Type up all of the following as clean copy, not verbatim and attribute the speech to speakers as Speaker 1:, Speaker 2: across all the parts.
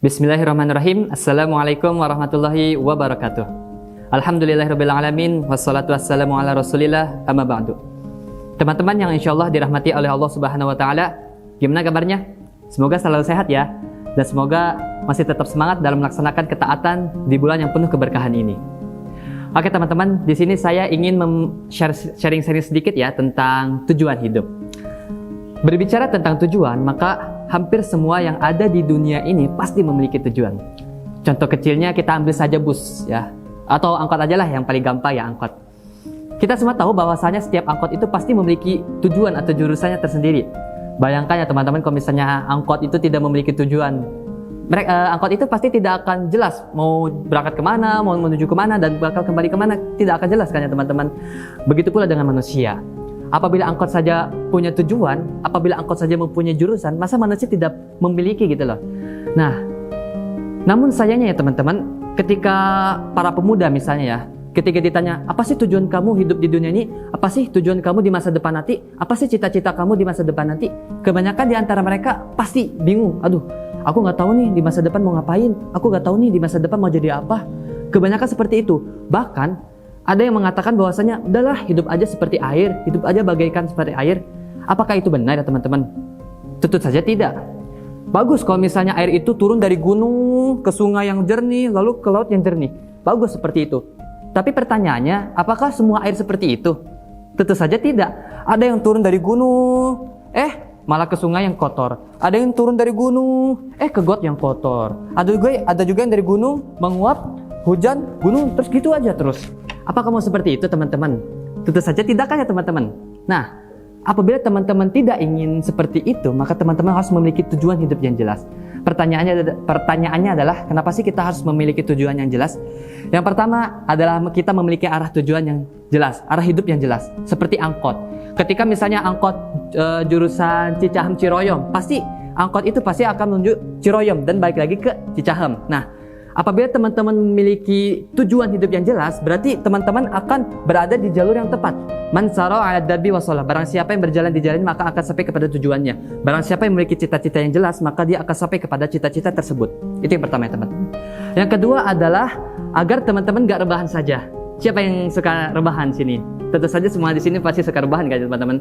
Speaker 1: Bismillahirrahmanirrahim. Assalamualaikum warahmatullahi wabarakatuh. Alhamdulillahirrabbilalamin. Wassalatu wassalamu ala rasulillah, amma ba'du. Teman-teman yang insyaallah dirahmati oleh Allah subhanahu wa ta'ala, gimana kabarnya? Semoga selalu sehat ya, dan semoga masih tetap semangat dalam melaksanakan ketaatan di bulan yang penuh keberkahan ini. Oke teman-teman, di sini saya ingin sharing-sharing sedikit ya tentang tujuan hidup. Berbicara tentang tujuan, maka hampir semua yang ada di dunia ini pasti memiliki tujuan. Contoh kecilnya kita ambil saja bus ya, atau angkot aja lah yang paling gampang ya, angkot. Kita semua tahu bahwasanya setiap angkot itu pasti memiliki tujuan atau jurusannya tersendiri. Bayangkan ya teman-teman, kalau misalnya angkot itu tidak memiliki tujuan, angkot itu pasti tidak akan jelas mau berangkat kemana, mau menuju kemana, dan bakal kembali kemana, tidak akan jelas kan ya teman-teman. Begitu pula dengan manusia. Apabila angkot saja punya tujuan, apabila angkot saja mempunyai jurusan, masa manusia tidak memiliki gitu loh. Nah, namun sayangnya ya teman-teman, ketika para pemuda misalnya ya, ketika ditanya, apa sih tujuan kamu hidup di dunia ini? Apa sih tujuan kamu di masa depan nanti? Apa sih cita-cita kamu di masa depan nanti? Kebanyakan di antara mereka pasti bingung. Aduh, aku nggak tahu nih di masa depan mau ngapain. Aku nggak tahu nih di masa depan mau jadi apa. Kebanyakan seperti itu. Bahkan ada yang mengatakan bahwasanya udahlah hidup aja seperti air, hidup aja bagaikan seperti air. Apakah itu benar ya teman-teman? Tentu saja tidak. Bagus kalau misalnya air itu turun dari gunung ke sungai yang jernih, lalu ke laut yang jernih. Bagus seperti itu. Tapi pertanyaannya, apakah semua air seperti itu? Tentu saja tidak. Ada yang turun dari gunung, malah ke sungai yang kotor. Ada yang turun dari gunung, ke got yang kotor. Ada juga yang dari gunung menguap, hujan, gunung, terus gitu aja terus. Apakah mau seperti itu teman-teman? Tentu saja tidak kan ya teman-teman. Nah, apabila teman-teman tidak ingin seperti itu, maka teman-teman harus memiliki tujuan hidup yang jelas. Pertanyaannya adalah, kenapa sih kita harus memiliki tujuan yang jelas? Yang pertama adalah kita memiliki arah tujuan yang jelas, arah hidup yang jelas. Seperti angkot. Ketika misalnya angkot jurusan Cicahem Ciroyom, pasti angkot itu pasti akan menuju Ciroyom dan balik lagi ke Cicahem. Nah, apabila teman-teman memiliki tujuan hidup yang jelas, berarti teman-teman akan berada di jalur yang tepat. Man sara 'ala darbi wasalah. Barang siapa yang berjalan di jalan maka akan sampai kepada tujuannya. Barang siapa yang memiliki cita-cita yang jelas, maka dia akan sampai kepada cita-cita tersebut. Itu yang pertama ya teman-teman. Yang kedua adalah agar teman-teman gak rebahan saja. Siapa yang suka rebahan sini? Tentu saja semua di sini pasti suka rebahan kan teman-teman.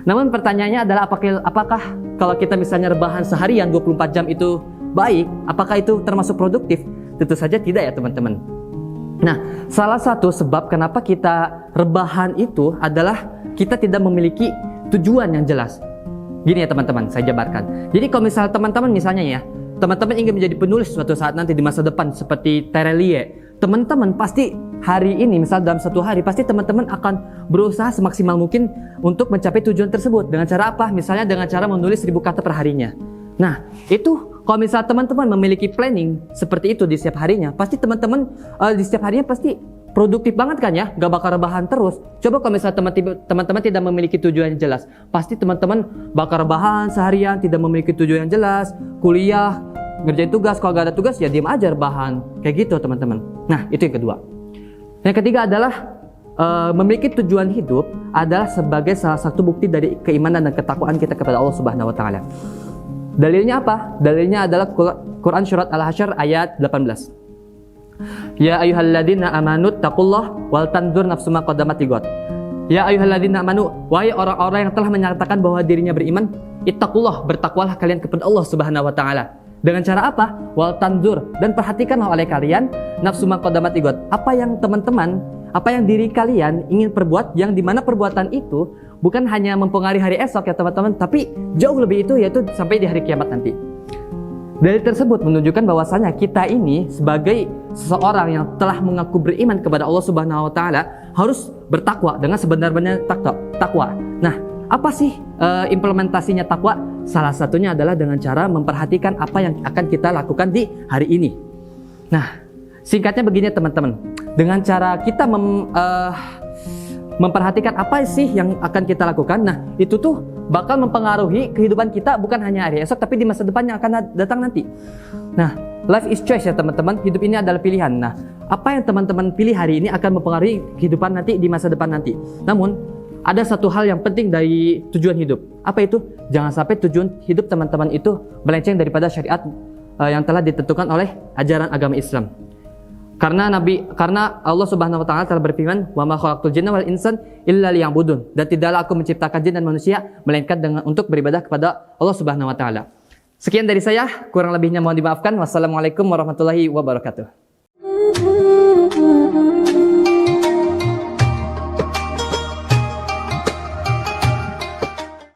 Speaker 1: Namun pertanyaannya adalah apakah kalau kita misalnya rebahan seharian 24 jam itu baik? Apakah itu termasuk produktif? Tentu saja tidak ya teman-teman. Nah, salah satu sebab kenapa kita rebahan itu adalah kita tidak memiliki tujuan yang jelas. Gini ya teman-teman, saya jabarkan. Jadi kalau misalnya teman-teman misalnya ya, teman-teman ingin menjadi penulis suatu saat nanti di masa depan seperti Terelie, teman-teman pasti hari ini, misal dalam satu hari, pasti teman-teman akan berusaha semaksimal mungkin untuk mencapai tujuan tersebut. Dengan cara apa? Misalnya dengan cara menulis 1000 kata per harinya. Nah, itu kalau misalnya teman-teman memiliki planning seperti itu di setiap harinya, pasti teman-teman di setiap harinya pasti produktif banget kan ya, gak bakal rebahan terus. Coba kalau misalnya teman-teman tidak memiliki tujuan yang jelas, pasti teman-teman bakal rebahan seharian, tidak memiliki tujuan yang jelas, kuliah, ngerjain tugas, kalau gak ada tugas ya diam aja rebahan. Kayak gitu teman-teman. Nah, itu yang kedua. Yang ketiga adalah memiliki tujuan hidup adalah sebagai salah satu bukti dari keimanan dan ketakwaan kita kepada Allah Subhanahu wa taala. Dalilnya apa? Dalilnya adalah Quran surat Al-Hasyr ayat 18. Ya ayyuhalladzina amanu taqullah wal tanzur nafsum ma qaddamat lighad. Ya ayyuhalladzina amanu, wahai orang-orang yang telah menyatakan bahwa dirinya beriman, ittaqullah, bertakwalah kalian kepada Allah Subhanahu wa taala. Dengan cara apa? Wal tanzur, dan perhatikanlah oleh kalian nafsum ma qaddamat lighad. Apa yang teman-teman, apa yang diri kalian ingin perbuat, yang dimana perbuatan itu bukan hanya mempengaruhi hari esok ya teman-teman, tapi jauh lebih itu yaitu sampai di hari kiamat nanti. Dalil tersebut menunjukkan bahwasanya kita ini sebagai seseorang yang telah mengaku beriman kepada Allah Subhanahu wa taala harus bertakwa dengan sebenar-benarnya takwa. Nah, apa sih implementasinya takwa? Salah satunya adalah dengan cara memperhatikan apa yang akan kita lakukan di hari ini. Nah, singkatnya begini teman-teman. Dengan cara kita memperhatikan apa sih yang akan kita lakukan, nah itu tuh bakal mempengaruhi kehidupan kita bukan hanya hari esok tapi di masa depan yang akan datang nanti. Nah, life is choice ya teman-teman, hidup ini adalah pilihan. Nah, apa yang teman-teman pilih hari ini akan mempengaruhi kehidupan nanti di masa depan nanti. Namun, ada satu hal yang penting dari tujuan hidup. Apa itu? Jangan sampai tujuan hidup teman-teman itu melenceng daripada syariat yang telah ditentukan oleh ajaran agama Islam. Karena Allah Subhanahu wa taala telah berfirman, "Wa ma khalaqtul jinna wal insan illa liya'budun." Dan tidaklah aku menciptakan jin dan manusia melainkan untuk beribadah kepada Allah Subhanahu wa taala. Sekian dari saya, kurang lebihnya mohon dimaafkan. Wassalamualaikum warahmatullahi wabarakatuh.